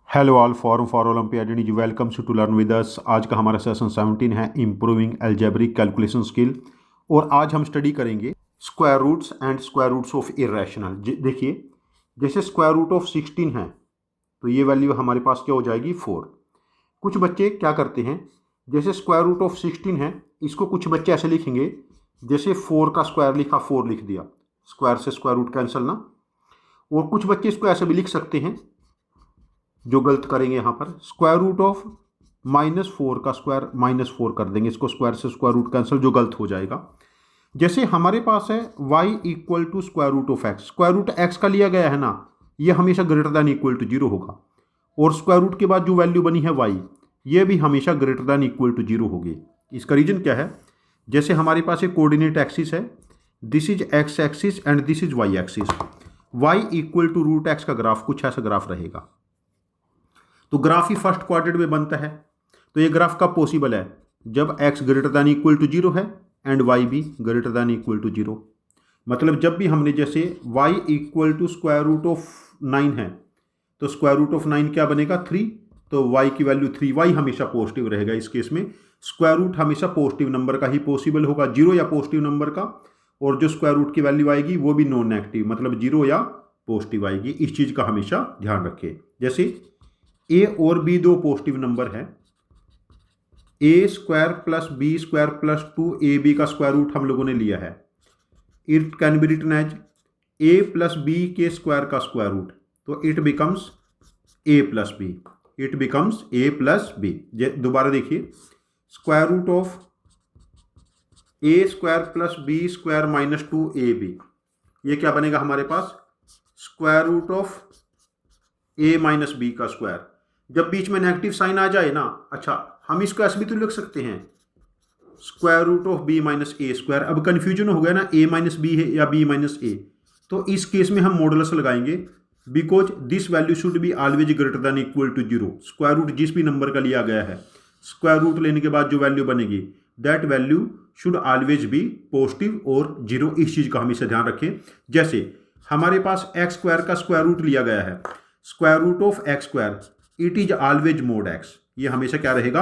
Hello all forum for olympiad JEE welcomes to learn with us. आज का हमारा session 17 है इम्प्रूविंग अलजेब्रिक कैलकुलेशन स्किल। और आज हम स्टडी करेंगे square roots and square roots of irrational. देखिए, जैसे स्क्वायर रूट ऑफ 16 है तो ये वैल्यू हमारे पास क्या हो जाएगी 4। कुछ बच्चे क्या करते हैं, जैसे स्क्वायर रूट ऑफ 16 है इसको कुछ बच्चे ऐसे लिखेंगे जैसे 4 का स्क्वायर लिखा 4 लिख दिया, स्क्वायर से स्क्वायर रूट कैंसिल ना। और कुछ बच्चे इसको ऐसे भी लिख सकते हैं, जो गलत करेंगे यहाँ पर स्क्वायर रूट ऑफ -4 का स्क्वायर -4 कर देंगे, इसको स्क्वायर से स्क्वायर रूट कैंसिल, जो गलत हो जाएगा। जैसे हमारे पास है y equal to square root of x, square root x का लिया गया है ना, ये हमेशा ग्रेटर दैन इक्वल टू 0 होगा। और स्क्वायर रूट के बाद जो वैल्यू बनी है y, ये भी हमेशा ग्रेटर दैन इक्वल टू 0 होगी। इसका रीजन क्या है, जैसे हमारे पास एक कोऑर्डिनेट एक्सिस है, this is x axis and this is y axis. y equal to root x का ग्राफ कुछ ऐसा ग्राफ रहेगा। तो ग्राफ ही फर्स्ट क्वाड्रेंट में बनता है। तो ये ग्राफ कब पॉसिबल है, जब x greater than equal to 0 है एंड y भी ग्रेटर दैन इक्वल टू 0। मतलब जब भी हमने जैसे y equal to square root of 9 है तो स्क्वायर रूट ऑफ 9 क्या बनेगा 3, तो y की वैल्यू 3, y हमेशा पॉजिटिव रहेगा। इस केस में स्क्वायर रूट हमेशा पॉजिटिव नंबर का ही पॉसिबल होगा, 0 या पॉजिटिव नंबर का। और जो स्क्वायर रूट की वैल्यू आएगी वो भी नॉन नेगेटिव, मतलब 0 या पॉजिटिव आएगी। इस चीज़ का हमेशा ध्यान रखें। जैसे a और b दो पॉजिटिव नंबर है, a square plus B square plus 2ab का स्क्वायर रूट हम लोगों ने लिया है। It can be written as a plus B के स्क्वायर का स्क्वायर रूट, तो it becomes a plus B, it becomes a plus B. दोबारा देखिए, square root of a square plus B square minus 2ab, ये क्या बनेगा हमारे पास square root of a minus B का स्क्वायर। जब बीच में नेगेटिव साइन आ जाए ना, अच्छा हम इसको ऐसे भी तो लिख सकते हैं square root of b minus a square. अब कंफ्यूजन हो गया ना, a माइनस बी है या b माइनस ए, तो इस केस में हम मॉडुलस लगाएंगे, because this value should be always greater than equal to 0। Square root जिस भी नंबर का लिया गया है, स्क्वायर रूट लेने के बाद जो वैल्यू बनेगी that value should always be positive और 0। इस चीज़ का हमेशा ध्यान रखें। जैसे हमारे पास एक्स स्क्वायर का स्क्वायर रूट लिया गया है, square root of x square, it is always mod x, ये हमेशा क्या रहेगा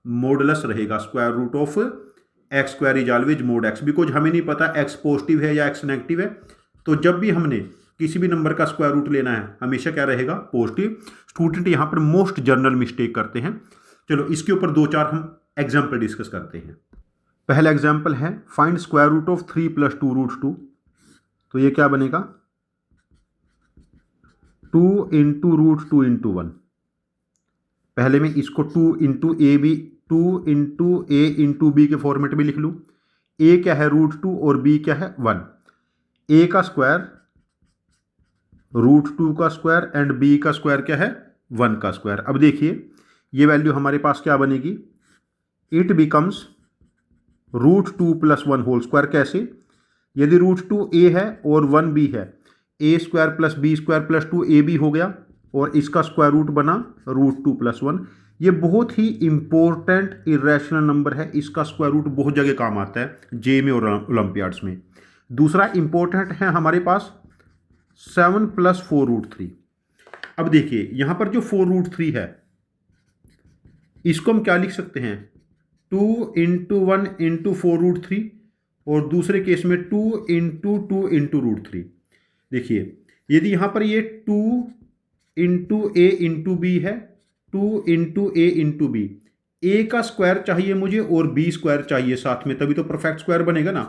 मॉडुलस रहेगा। Square root of x square is always mod x, because हमें नहीं पता एक्स पॉजिटिव है या एक्स नेगेटिव है। तो जब भी हमने किसी भी नंबर का स्क्वायर रूट लेना है हमेशा क्या रहेगा पॉजिटिव। स्टूडेंट यहाँ पर मोस्ट जनरल मिस्टेक करते हैं। चलो इसके ऊपर 2-4 हम एग्जाम्पल डिस्कस करते हैं। पहला एग्जाम्पल है फाइंड स्क्वायर रूट ऑफ 3 + 2 √2। तो ये क्या बनेगा 2 × √2 × 1। पहले मैं इसको 2 × a × b के फॉर्मेट में लिख लूँ। a क्या है √2 और b क्या है 1। a का स्क्वायर √2 का स्क्वायर एंड b का स्क्वायर क्या है 1 का स्क्वायर। अब देखिए ये वैल्यू हमारे पास क्या बनेगी, इट बिकम्स √2 + 1 होल स्क्वायर। कैसे, यदि √2 a है और 1 b है, a square plus B square plus 2ab हो गया और इसका स्क्वायर रूट बना √2 + 1। ये बहुत ही इंपॉर्टेंट इरेशनल नंबर है, इसका स्क्वायर रूट बहुत जगह काम आता है, जे में और ओलंपियाड्स में। दूसरा इंपॉर्टेंट है हमारे पास 7 + 4 √3। अब देखिए यहाँ पर जो 4 √3 है इसको हम क्या लिख सकते हैं 2 × 1 × 4 √3, और दूसरे केस में 2 × 2 × √3। देखिए यदि यहाँ पर ये 2 × a × b है, 2 × a × b, a का स्क्वायर चाहिए मुझे और b स्क्वायर चाहिए साथ में, तभी तो परफेक्ट स्क्वायर बनेगा ना।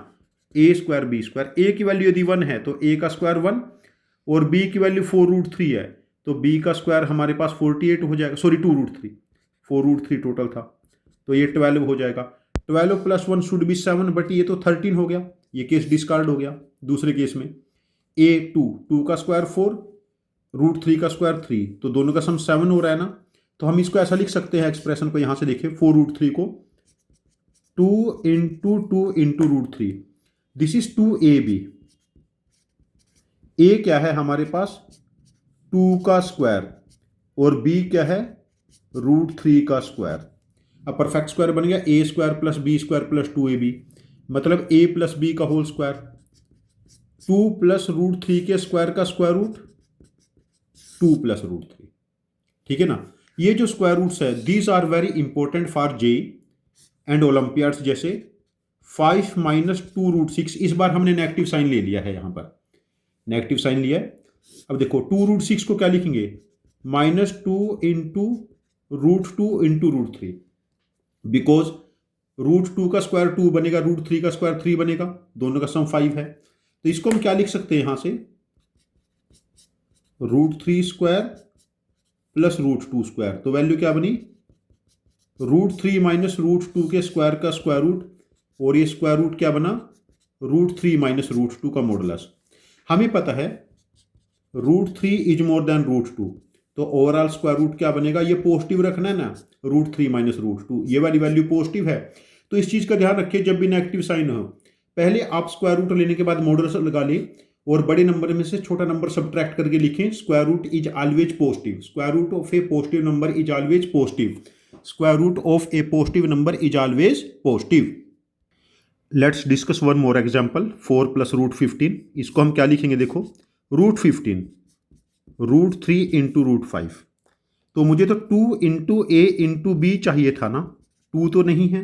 a square b square, a की वैल्यू यदि 1 है तो a का स्क्वायर 1 और b की वैल्यू 4 √3 है तो b का स्क्वायर हमारे पास 48 हो जाएगा, सॉरी 2 √3, 4 √3 टोटल था तो ये 12 हो जाएगा। 12 + 1 शुड बी 7, बट ये तो 13 हो गया, ये केस डिस्कार्ड हो गया। दूसरे केस में a 2 का स्क्वायर 4 √3 का स्क्वायर 3, तो दोनों का सम 7 हो रहा है ना। तो हम इसको ऐसा लिख सकते हैं एक्सप्रेशन को, यहाँ से देखिए 4 √3 को 2 × 2 × √3, दिस इज 2ab। a क्या है हमारे पास 2 का स्क्वायर और b क्या है √3 का स्क्वायर। अब परफेक्ट स्क्वायर बन गया a square plus b square plus 2ab, मतलब a + b का होल स्क्वायर, 2 + √3 के स्क्वायर का स्क्वायर रूट 2 + √3। ठीक है ना। ये जो स्क्वायर रूट्स है these are very important for JEE and olympiads, जैसे 5 माइनस 2√6। इस बार हमने नेगेटिव साइन ले लिया है, यहाँ पर नेगेटिव साइन लिया है। अब देखो 2√6 को क्या लिखेंगे, -2 इंटू √2 इंटू √3, बिकॉज √2 का स्क्वायर 2 बनेगा, √3 का स्क्वायर 3 बनेगा, दोनों का सम 5 है। तो इसको हम क्या लिख सकते हैं यहां से, √3 स्क्वायर प्लस √2 स्क्वायर। तो वैल्यू क्या बनी, √3 माइनस √2 के स्क्वायर का स्क्वायर रूट, और ये स्क्वायर रूट क्या बना, √3 माइनस √2 का मॉडुलस। हमें पता है √3 इज मोर देन √2, तो ओवरऑल स्क्वायर रूट क्या बनेगा, ये पॉजिटिव रखना है ना, √3 माइनस √2, ये वाली वैल्यू पॉजिटिव है। तो इस चीज का ध्यान रखिए, जब भी नेगेटिव साइन हो पहले आप स्क्वायर रूट लेने के बाद मॉडुलस लगा लें, और बड़े नंबर में से छोटा नंबर सब्ट्रैक्ट करके लिखें। Square root is always positive, square root of a positive number is always positive, square root of a positive number is always positive. Let's discuss one more example, 4 plus √15। इसको हम क्या लिखेंगे, देखो √15 √3 into √5। तो मुझे तो 2 इंटू ए into B चाहिए था ना, 2 तो नहीं है,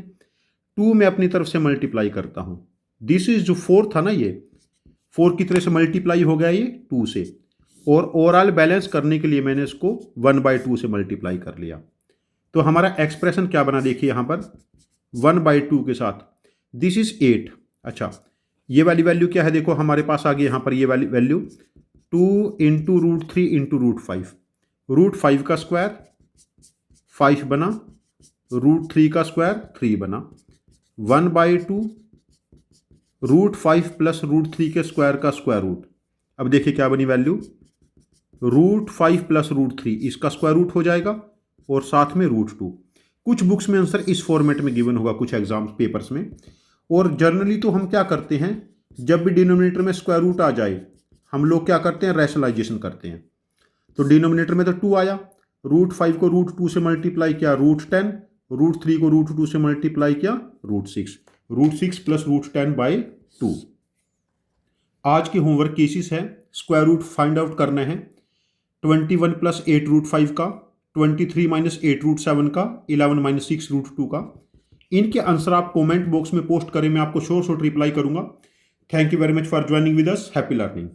2 मैं अपनी तरफ से मल्टीप्लाई करता हूं। दिस इज जो 4 था ना, ये 4 की तरह से मल्टीप्लाई हो गया ये 2 से, और ओवरऑल बैलेंस करने के लिए मैंने इसको 1/2 से मल्टीप्लाई कर लिया। तो हमारा एक्सप्रेशन क्या बना, देखिए यहां पर 1/2 के साथ, दिस इज 8। अच्छा, ये वाली वैल्यू क्या है, देखो हमारे पास आ गई यहां पर ये वाली वैल्यू 2 इंटू √3 इंटू √5। √5 का स्क्वायर 5 बना, √3 का स्क्वायर 3 बना, 1/2 √5 प्लस √3 के स्क्वायर का स्क्वायर रूट। अब देखिए क्या बनी वैल्यू, √5 प्लस √3 इसका स्क्वायर रूट हो जाएगा, और साथ में √2। कुछ बुक्स में आंसर इस फॉर्मेट में गिवन होगा, कुछ एग्जाम पेपर्स में। और जनरली तो हम क्या करते हैं, जब भी डिनोमिनेटर में स्क्वायर रूट आ जाए हम लोग क्या करते हैं, रैशनलाइजेशन करते हैं। तो डिनोमिनेटर में तो 2 आया, √5 को √2 से मल्टीप्लाई किया √10, √3 को √2 से मल्टीप्लाई किया √6, √6 प्लस √10/2। आज के होमवर्क केसेस है, स्क्वायर रूट फाइंड आउट करना है 21 प्लस 8 √5 का, 23 माइनस 8 √7 का, 11 माइनस 6 √2 का। इनके आंसर आप कमेंट बॉक्स में पोस्ट करें, मैं आपको शॉर्ट रिप्लाई करूंगा। Thank you very much for joining with us. Happy learning.